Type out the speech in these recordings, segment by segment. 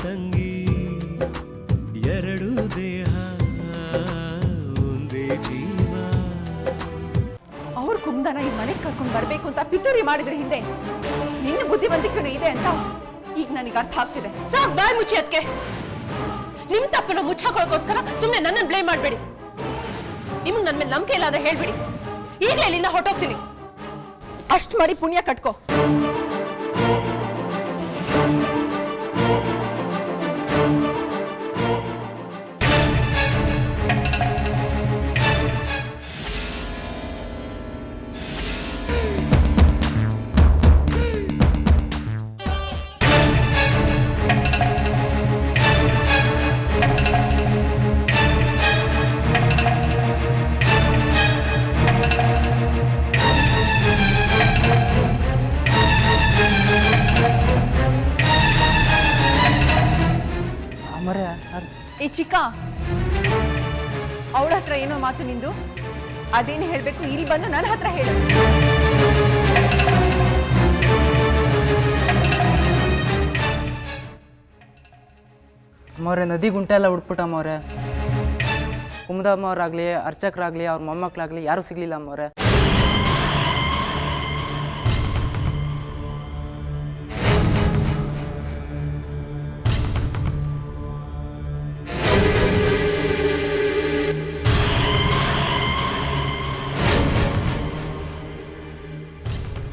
ತಂಗಿ ಎರಡು ದೇಹ ಒಂದೇ ಜೀವ. ಅವ್ರ ಕುಂದನ ಈ ಮನೆಗೆ ಕರ್ಕೊಂಡು ಬರ್ಬೇಕು ಅಂತ ಪಿತೂರಿ ಮಾಡಿದ್ರೆ ಹಿಂದೆ ನಿನ್ನ ಬುದ್ಧಿವಂತಿಕೆನೂ ಇದೆ ಅಂತ ಈಗ ನನಗೆ ಅರ್ಥ ಆಗ್ತಿದೆ. ಸಾಕ್ ಬಾಯ್ ಮುಚ್ಚಿ ಅದಕ್ಕೆ. ನಿಮ್ ತಪ್ಪನ್ನು ಮುಚ್ಚಾಕೊಳ್ಳೋಕೋಸ್ಕರ ಸುಮ್ಮನೆ ನನ್ನನ್ನು ಬ್ಲೇಮ್ ಮಾಡಬೇಡಿ. ನಿಮ್ಗೆ ನನ್ನ ಮೇಲೆ ನಂಬಿಕೆ ಇಲ್ಲ ಅಂದ್ರೆ ಹೇಳ್ಬಿಡಿ, ಈಗಲೇ ಇಲ್ಲಿಂದ ಹೊರಟೋಗ್ತೀನಿ. ಅಷ್ಟು ಮಾಡಿ ಪುಣ್ಯ ಕಟ್ಕೋ. ಈ ಚಿಕ್ಕ ಅವಳ ಹತ್ರ ಏನೋ ಮಾತು ನಿಂದು, ಅದೇನು ಹೇಳ್ಬೇಕು ಇಲ್ಲಿ ಬಂದು ನನ್ನ ಹತ್ರ ಹೇಳು. ಅಮ್ಮವ್ರೆ ನದಿ ಗುಂಟೆ ಎಲ್ಲ ಉಟ್ಬಿಟ್ಟು ಅಮ್ಮವ್ರೆ. ಕುಮುದಮ್ಮವ್ರಾಗ್ಲಿ ಅರ್ಚಕರಾಗ್ಲಿ ಅವ್ರ ಮೊಮ್ಮಕ್ಕಳಾಗ್ಲಿ ಯಾರೂ ಸಿಗ್ಲಿಲ್ಲ ಅಮ್ಮವ್ರೆ.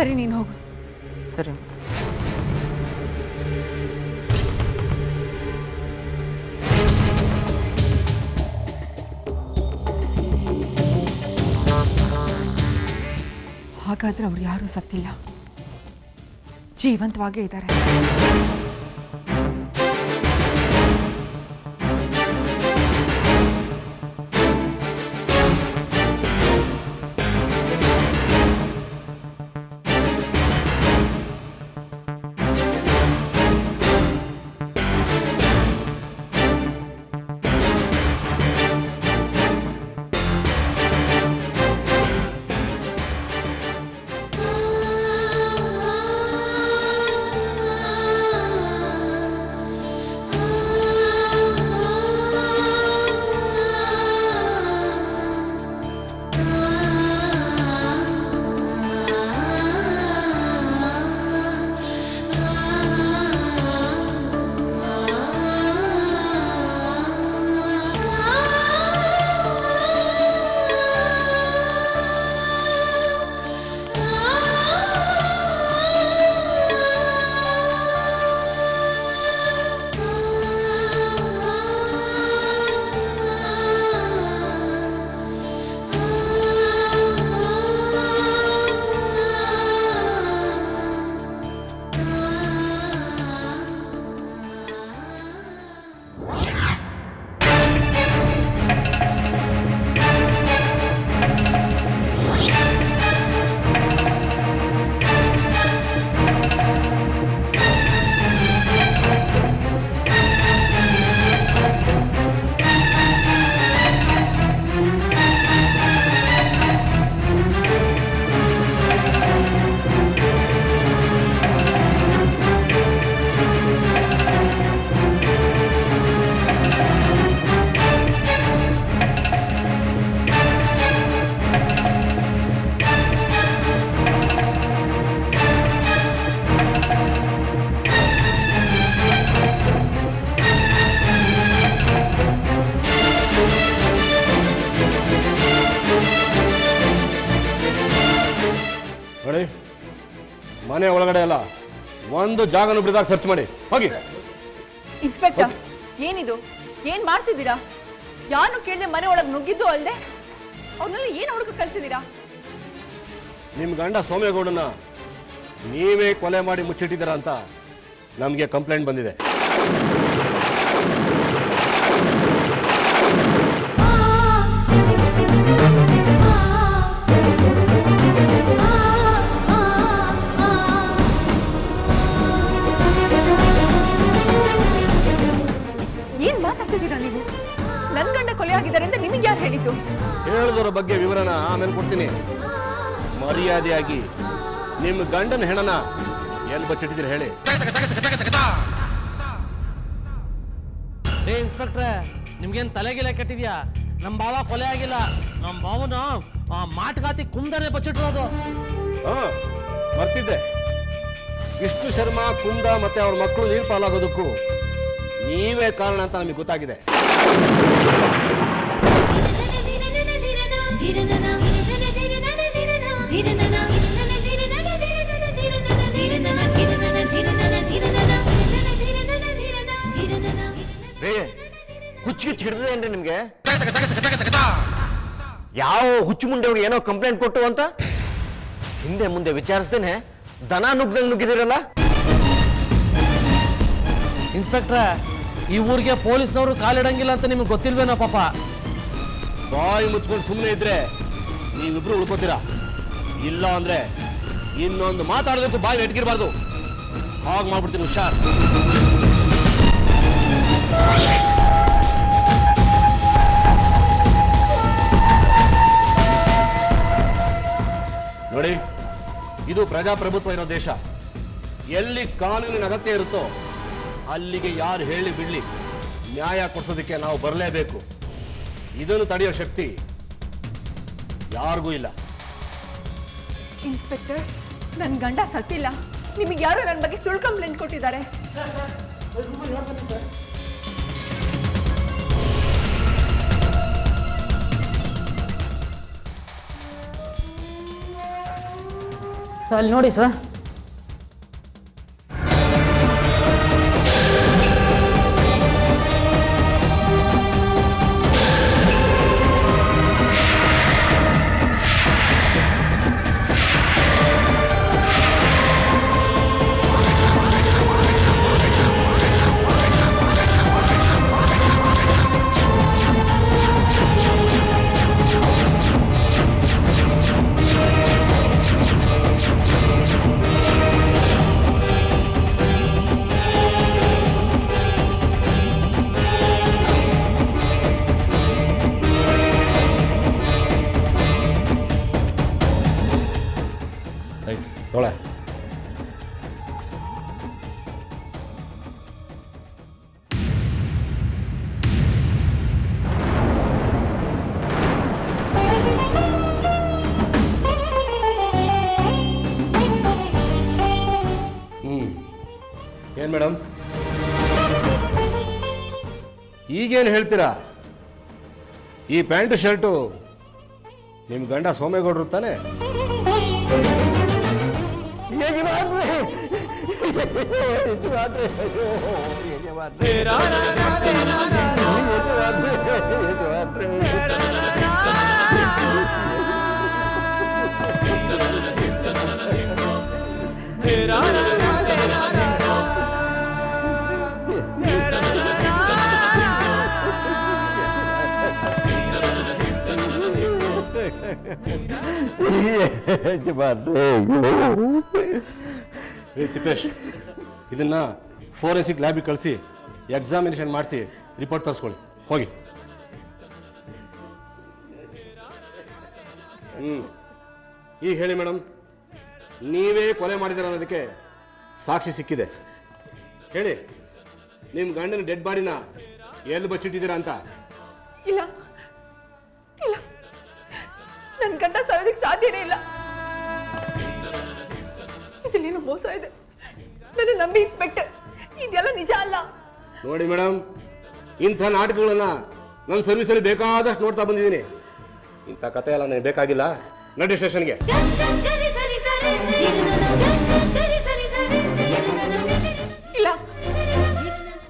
ಸರಿ, ನೀನು ಹೋಗು. ಸರಿ. ಹಾಗಾದ್ರೆ ಅವ್ರು ಯಾರೂ ಸತ್ತಿಲ್ಲ, ಜೀವಂತವಾಗೇ ಇದ್ದಾರೆ. ಮನೆ ಒಳಗಡೆ ಅಲ್ಲ, ಒಂದು ಜಾಗನು ಬಿಡದಾಗ ಸರ್ಚ್ ಮಾಡಿ ಹೋಗಿ. ಇನ್ಸ್ಪೆಕ್ಟರ್, ಏನಿದು? ಏನ್ ಮಾಡ್ತಿದ್ದೀರಾ? ಯಾರು ಕೇಳದೆ ಮನೆ ಒಳಗೆ ನುಗ್ಗಿದ್ದು ಅಲ್ಲದೆ ಅವ್ರನ್ನೆಲ್ಲ ಏನು ಹುಡುಕ ಕಳ್ಸಿದ್ದೀರಾ? ನಿಮ್ ಗಂಡ ಸೋಮೇಗೌಡನ ನೀವೇ ಕೊಲೆ ಮಾಡಿ ಮುಚ್ಚಿಟ್ಟಿದ್ದೀರಾ ಅಂತ ನಮಗೆ ಕಂಪ್ಲೇಂಟ್ ಬಂದಿದೆ. ಏನ್ ಮಾತಾಡ್ತಿದ್ದೀರಾ ನೀವು? ನನ್ ಗಂಡ ಕೊಲೆ ಆಗಿದ್ದಾರೆ ಅಂತ ನಿಮಗೆ ಯಾರು ಹೇಳಿದ್ದು? ಹೇಳಿದವರ ಬಗ್ಗೆ ವಿವರನ ಆಮೇಲೆ ಕೊಡ್ತೀನಿ. ಮರ್ಯಾದೆಯಾಗಿ ನಿಮ್ಮ ಗಂಡನ ಹೆಣನ ಎಲ್ಲಿ ಬಚ್ಚಿಟ್ಟಿದ್ದೀರಿ ಹೇಳಿ. ರೇ ಇನ್ಸ್ಪೆಕ್ಟ್ರೆ, ನಿಮ್ಗೇನು ತಲೆಗಿಲೆ ಕೆಟ್ಟಿದ್ಯಾ? ನಮ್ಮ ಬಾವ ಕೊಲೆ ಆಗಿಲ್ಲ. ನಮ್ಮ ಬಾವನ ಮಾಟಗಾತಿ ಕುಂದನೆ ಬಚ್ಚಿಟ್ಟಿರೋದು. ಹಾ ಮರ್ತಿದ್ದೆ. ವಿಷ್ಣು ಶರ್ಮಾ, ಕುಂದ ಮತ್ತೆ ಅವ್ರ ಮಕ್ಕಳು ನೀರು ಪಾಲಾಗೋದಕ್ಕೂ ನೀವೇ ಕಾರಣ ಅಂತ ನಮಗೆ ಗೊತ್ತಾಗಿದೆ. ಹುಚ್ಚಿಗೆ ಹಿಡಿದ್ರೆ ಏನ್ರಿ ನಿಮ್ಗೆ? ಯಾವ ಹುಚ್ಚು ಮುಂಡೆ ಏನೋ ಕಂಪ್ಲೇಂಟ್ ಕೊಟ್ಟು ಅಂತ ಹಿಂದೆ ಮುಂದೆ ವಿಚಾರಿಸ್ದೇನೆ ದನ ನುಗ್ದಂಗೆ ನುಗ್ಗಿದಿರಲ್ಲ. ಇನ್ಸ್ಪೆಕ್ಟ್ರೆ, ಈ ಊರಿಗೆ ಪೊಲೀಸ್ನವರು ಕಾಲಿಡಂಗಿಲ್ಲ ಅಂತ ನಿಮ್ಗೆ ಗೊತ್ತಿಲ್ವೇನೋ ಪಾಪ. ಬಾಯಿ ಮುಚ್ಕೊಂಡು ಸುಮ್ಮನೆ ಇದ್ರೆ ನೀವಿಬ್ರು ಉಳ್ಕೋತೀರಾ. ಇಲ್ಲ ಅಂದ್ರೆ ಇನ್ನೊಂದು ಮಾತಾಡೋದಕ್ಕೂ ಬಾಯಿ ನೆಟ್ಗಿರ್ಬಾರ್ದು. ಹಾಗೆ ಮಾಡ್ಬಿಡ್ತೀನಿ, ಹುಷಾರ್. ನೋಡಿ, ಇದು ಪ್ರಜಾಪ್ರಭುತ್ವ ಇರೋ ದೇಶ. ಎಲ್ಲಿ ಕಾನೂನಿನ ಅಗತ್ಯ ಇರುತ್ತೋ ಅಲ್ಲಿಗೆ ಯಾರು ಹೇಳಿ ಬಿಡ್ಲಿ ನ್ಯಾಯ ಕೊಡಿಸೋದಕ್ಕೆ ನಾವು ಬರಲೇಬೇಕು. ಇದನ್ನು ತಡೆಯೋ ಶಕ್ತಿ ಯಾರಿಗೂ ಇಲ್ಲ. ಇನ್ಸ್ಪೆಕ್ಟರ್, ನನ್ನ ಗಂಡ ಸತ್ತಿಲ್ಲ. ನಿಮಗೆ ಯಾರು ನನ್ನ ಬಗ್ಗೆ ಸುಳ್ಳು ಕಂಪ್ಲೇಂಟ್ ಕೊಟ್ಟಿದ್ದಾರೆ. ಸರ್ ಅಲ್ಲಿ ನೋಡಿ ಸರ್. ತೊಳೆ. ಏನ್ ಮೇಡಮ್, ಈಗೇನು ಹೇಳ್ತೀರಾ? ಈ ಪ್ಯಾಂಟ್ ಶರ್ಟು ನಿಮ್ಮ ಗಂಡ ಸೋಮೇಗೌಡರು ತಾನೆ? ತಿಪ್ಪೇಶ್, ಇದನ್ನ ಫೋರೆನ್ಸಿಕ್ ಲ್ಯಾಬಿಗೆ ಕಳಿಸಿ ಎಕ್ಸಾಮಿನೇಷನ್ ಮಾಡಿಸಿ ರಿಪೋರ್ಟ್ ತರಿಸ್ಕೊಳ್ಳಿ. ಹೋಗಿ. ಈಗ ಹೇಳಿ ಮೇಡಮ್, ನೀವೇ ಕೊಲೆ ಮಾಡಿದ್ದೀರ ಅನ್ನೋದಕ್ಕೆ ಸಾಕ್ಷಿ ಸಿಕ್ಕಿದೆ. ಹೇಳಿ, ನಿಮ್ಮ ಗಂಡನ ಡೆಡ್ ಬಾಡಿನ ಎಲ್ಲಿ ಬಚ್ಚಿಟ್ಟಿದ್ದೀರಾ ಅಂತ. ಇಲ್ಲ ಇಲ್ಲ, ನನ್ನ ಗಂಡ ಸಾಯೋದಕ್ಕೆ ಸಾಧ್ಯನೇ ಇಲ್ಲ. ಇದಲ್ಲೇನು ಮೋಸ ಇದೆ. ನನ್ನ ನಂಬಿ ಇನ್ಸ್ಪೆಕ್ಟರ್, ಇದೆಲ್ಲ ನಿಜ ಅಲ್ಲ. ನೋಡಿ ಮೇಡಮ್, ಇಂಥ ನಾಟಕಗಳನ್ನ ನನ್ನ ಸರ್ವಿಸಲ್ಲಿ ಬೇಕಾದಷ್ಟು ನೋಡ್ತಾ ಬಂದಿದ್ದೀನಿ. ಇಂಥ ಕಥೆ ಎಲ್ಲ ನನಗೆ ಬೇಕಾಗಿಲ್ಲ. ನಡಿ ಸ್ಟೇಷನ್ಗೆ. ಇಲ್ಲ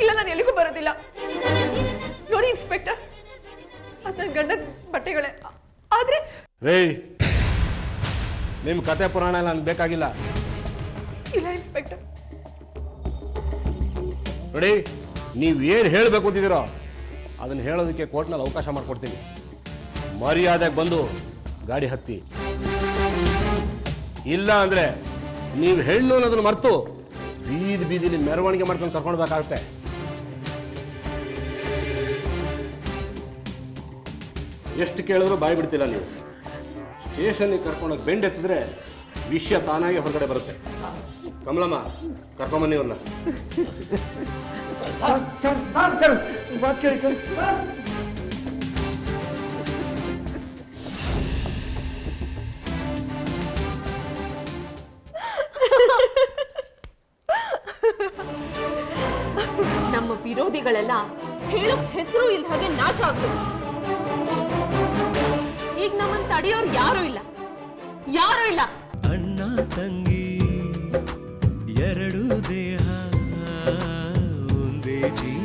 ಇಲ್ಲ, ನಾನು ಎಲ್ಲಿಗೂ ಬರೋದಿಲ್ಲ. ನೋಡಿ ಇನ್ಸ್ಪೆಕ್ಟರ್, ಅದು ನನ್ನ ಗಂಡನ ಬಟ್ಟೆಗಳೇ. ಆದ್ರೆ ರೇ, ನಿಮ್ಮ ಕತೆ ಪುರಾಣ ಎಲ್ಲ ನನಗೆ ಬೇಕಾಗಿಲ್ಲ. ಇಲ್ಲ ಇನ್ಸ್ಪೆಕ್ಟರ್. ನೋಡಿ, ನೀವು ಏನು ಹೇಳಬೇಕು ಅಂತಿದ್ದೀರೋ ಅದನ್ನು ಹೇಳೋದಕ್ಕೆ ಕೋರ್ಟ್ನಲ್ಲಿ ಅವಕಾಶ ಮಾಡಿಕೊಡ್ತೀನಿ. ಮರ್ಯಾದೆಗೆ ಬಂದು ಗಾಡಿ ಹತ್ತಿ. ಇಲ್ಲ ಅಂದರೆ ನೀವು ಹೆಣ್ಣು ಅನ್ನೋದನ್ನು ಮರೆತು ಬೀದಿ ಬೀದಿಲಿ ಮೆರವಣಿಗೆ ಮಾಡ್ಕೊಂಡು ಕರ್ಕೊಳ್ಬೇಕಾಗುತ್ತೆ. ಎಷ್ಟು ಕೇಳಿದ್ರು ಬಾಯಿ ಬಿಡ್ತಿಲ್ಲ ನೀವು. ಸ್ಟೇಷನ್ಗೆ ಕರ್ಕೊಂಡೋಗಿ ಬೆಂಡ್ ಎತ್ತಿದ್ರೆ ವಿಷಯ ತಾನಾಗೆ ಹೊರಗಡೆ ಬರುತ್ತೆ. ಕಮಲಮ್ಮ ಕರ್ಕೊಂಬನ್ನಿ ಅವ್ರನ್ನ. ಸರ್ ಮಾತು ಕೇಳಿ ಸರ್. ನಮ್ಮ ವಿರೋಧಿಗಳೆಲ್ಲ ಹೇಳೋ ಹೆಸರು ಇಲ್ದ ಹಾಗೆ ನಾಶ ಆಗ್ತದೆ. ಈಗ ನಮ್ಮನ್ನ ತಡೆಯೋರು ಯಾರು ಇಲ್ಲ, ಯಾರು ಇಲ್ಲ. ಅಣ್ಣ ತಂಗಿ ಎರಡು ದೇಹ ಒಂದೇ ಜೀವ